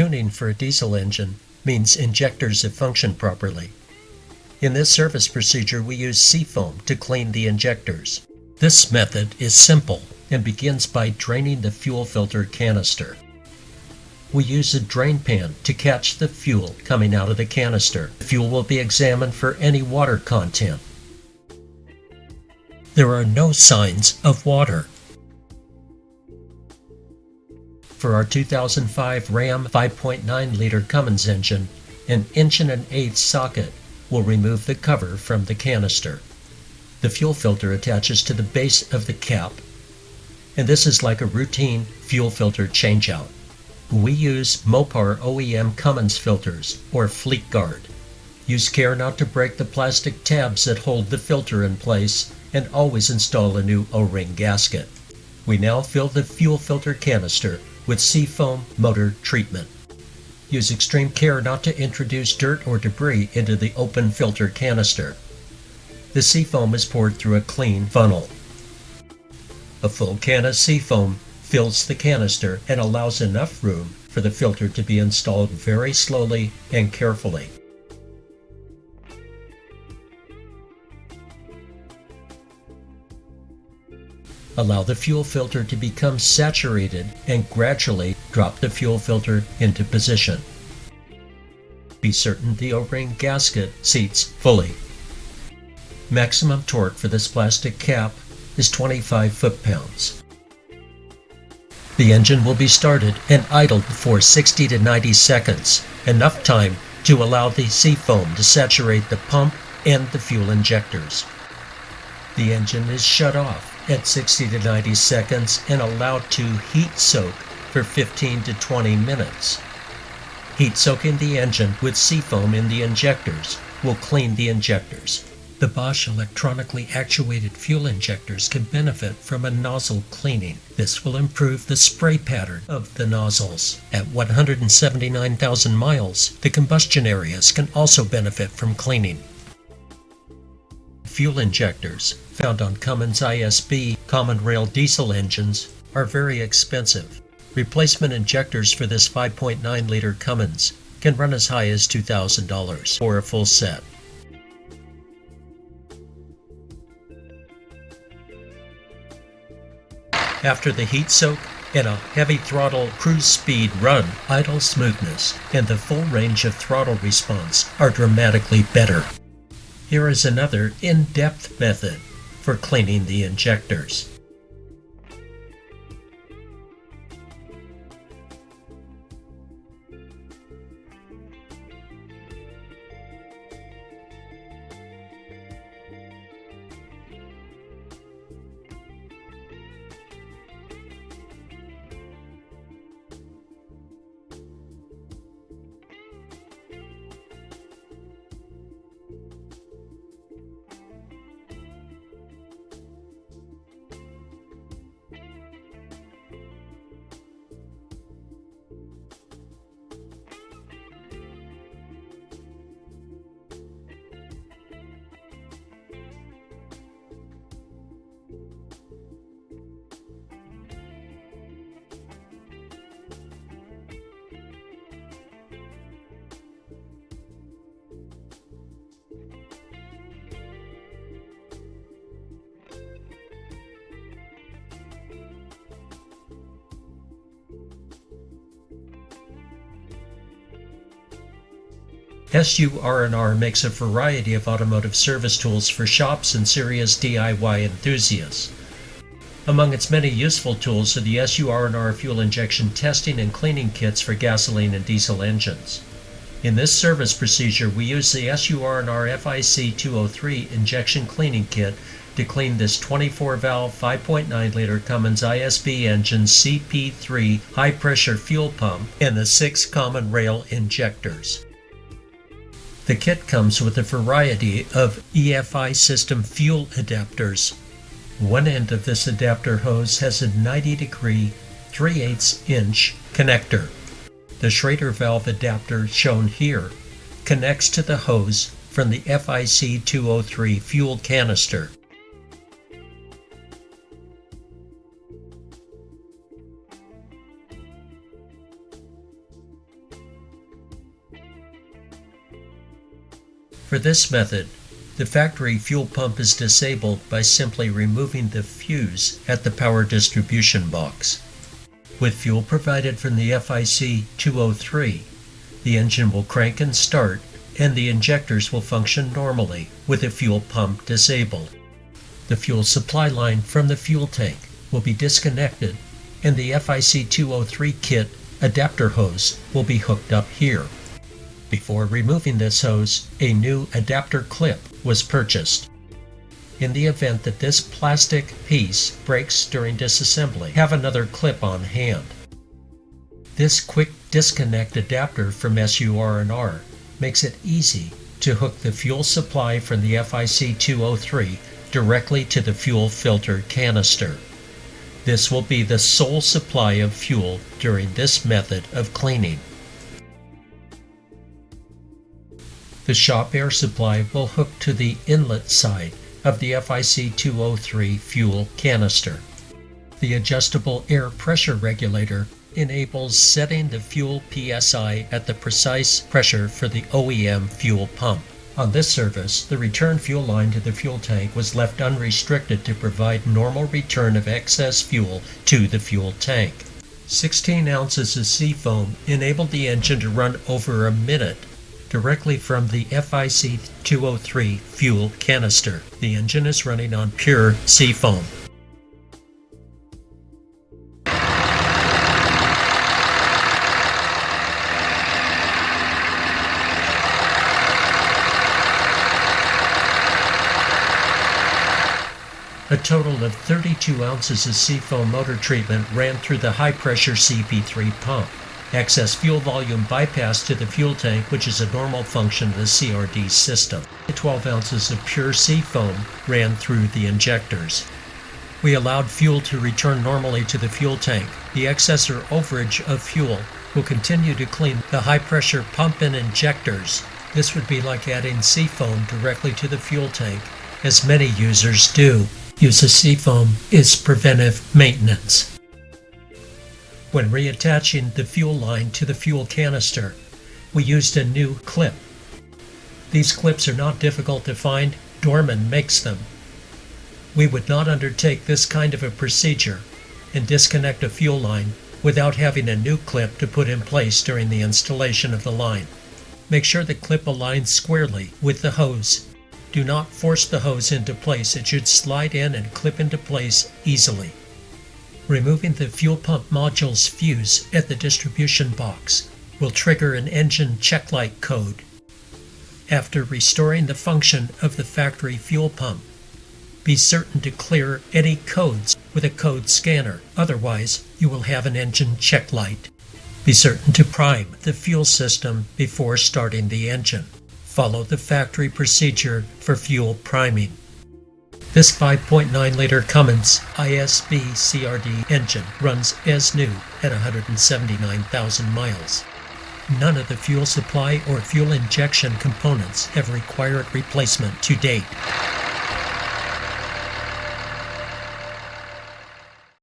Tuning for a diesel engine means injectors have functioned properly. In this service procedure, we use Seafoam to clean the injectors. This method is simple and begins by draining the fuel filter canister. We use a drain pan to catch the fuel coming out of the canister. The fuel will be examined for any water content. There are no signs of water. For our 2005 Ram 5.9-liter Cummins engine, an 1.1/8" socket will remove the cover from the canister. The fuel filter attaches to the base of the cap, and this is like a routine fuel filter changeout. We use Mopar OEM Cummins filters, or Fleet Guard. Use care not to break the plastic tabs that hold the filter in place, and always install a new O-ring gasket. We now fill the fuel filter canister with Seafoam motor treatment. Use extreme care not to introduce dirt or debris into the open filter canister. The Seafoam is poured through a clean funnel. A full can of Seafoam fills the canister and allows enough room for the filter to be installed very slowly and carefully. Allow the fuel filter to become saturated and gradually drop the fuel filter into position. Be certain the O-ring gasket seats fully. Maximum torque for this plastic cap is 25 foot-pounds. The engine will be started and idled for 60 to 90 seconds, enough time to allow the Seafoam to saturate the pump and the fuel injectors. The engine is shut off at 60 to 90 seconds and allowed to heat soak for 15 to 20 minutes. Heat soaking the engine with Seafoam in the injectors will clean the injectors. The Bosch electronically actuated fuel injectors can benefit from a nozzle cleaning. This will improve the spray pattern of the nozzles. At 179,000 miles, the combustion areas can also benefit from cleaning. Fuel injectors, found on Cummins ISB common rail diesel engines, are very expensive. Replacement injectors for this 5.9-liter Cummins can run as high as $2,000 for a full set. After the heat soak and a heavy throttle cruise speed run, idle smoothness and the full range of throttle response are dramatically better. Here is another in-depth method for cleaning the injectors. SUR&R makes a variety of automotive service tools for shops and serious DIY enthusiasts. Among its many useful tools are the SUR&R fuel injection testing and cleaning kits for gasoline and diesel engines. In this service procedure, we use the SUR&R FIC203 Injection Cleaning Kit to clean this 24-valve 5.9-liter Cummins ISB engine CP3 high-pressure fuel pump and the 6 common rail injectors. The kit comes with a variety of EFI system fuel adapters. One end of this adapter hose has a 90-degree 3/8" connector. The Schrader valve adapter shown here connects to the hose from the FIC203 fuel canister. For this method, the factory fuel pump is disabled by simply removing the fuse at the power distribution box. With fuel provided from the FIC203, the engine will crank and start, and the injectors will function normally with the fuel pump disabled. The fuel supply line from the fuel tank will be disconnected, and the FIC203 kit adapter hose will be hooked up here. Before removing this hose, a new adapter clip was purchased. In the event that this plastic piece breaks during disassembly, have another clip on hand. This quick disconnect adapter from SUR&R makes it easy to hook the fuel supply from the FIC203 directly to the fuel filter canister. This will be the sole supply of fuel during this method of cleaning. The shop air supply will hook to the inlet side of the FIC203 fuel canister. The adjustable air pressure regulator enables setting the fuel PSI at the precise pressure for the OEM fuel pump. On this service, the return fuel line to the fuel tank was left unrestricted to provide normal return of excess fuel to the fuel tank. 16 ounces of Seafoam enabled the engine to run over a minute directly from the FIC203 fuel canister. The engine is running on pure Seafoam. A total of 32 ounces of Seafoam motor treatment ran through the high-pressure CP3 pump. Excess fuel volume bypassed to the fuel tank, which is a normal function of the CRD system. 12 ounces of pure Seafoam ran through the injectors. We allowed fuel to return normally to the fuel tank. The excess or overage of fuel will continue to clean the high-pressure pump and injectors. This would be like adding Seafoam directly to the fuel tank, as many users do. Use of Seafoam is preventive maintenance. When reattaching the fuel line to the fuel canister, we used a new clip. These clips are not difficult to find. Dorman makes them. We would not undertake this kind of a procedure and disconnect a fuel line without having a new clip to put in place during the installation of the line. Make sure the clip aligns squarely with the hose. Do not force the hose into place. It should slide in and clip into place easily. Removing the fuel pump module's fuse at the distribution box will trigger an engine check light code. After restoring the function of the factory fuel pump, be certain to clear any codes with a code scanner. Otherwise, you will have an engine check light. Be certain to prime the fuel system before starting the engine. Follow the factory procedure for fuel priming. This 5.9-liter Cummins ISB CRD engine runs as new at 179,000 miles. None of the fuel supply or fuel injection components have required replacement to date.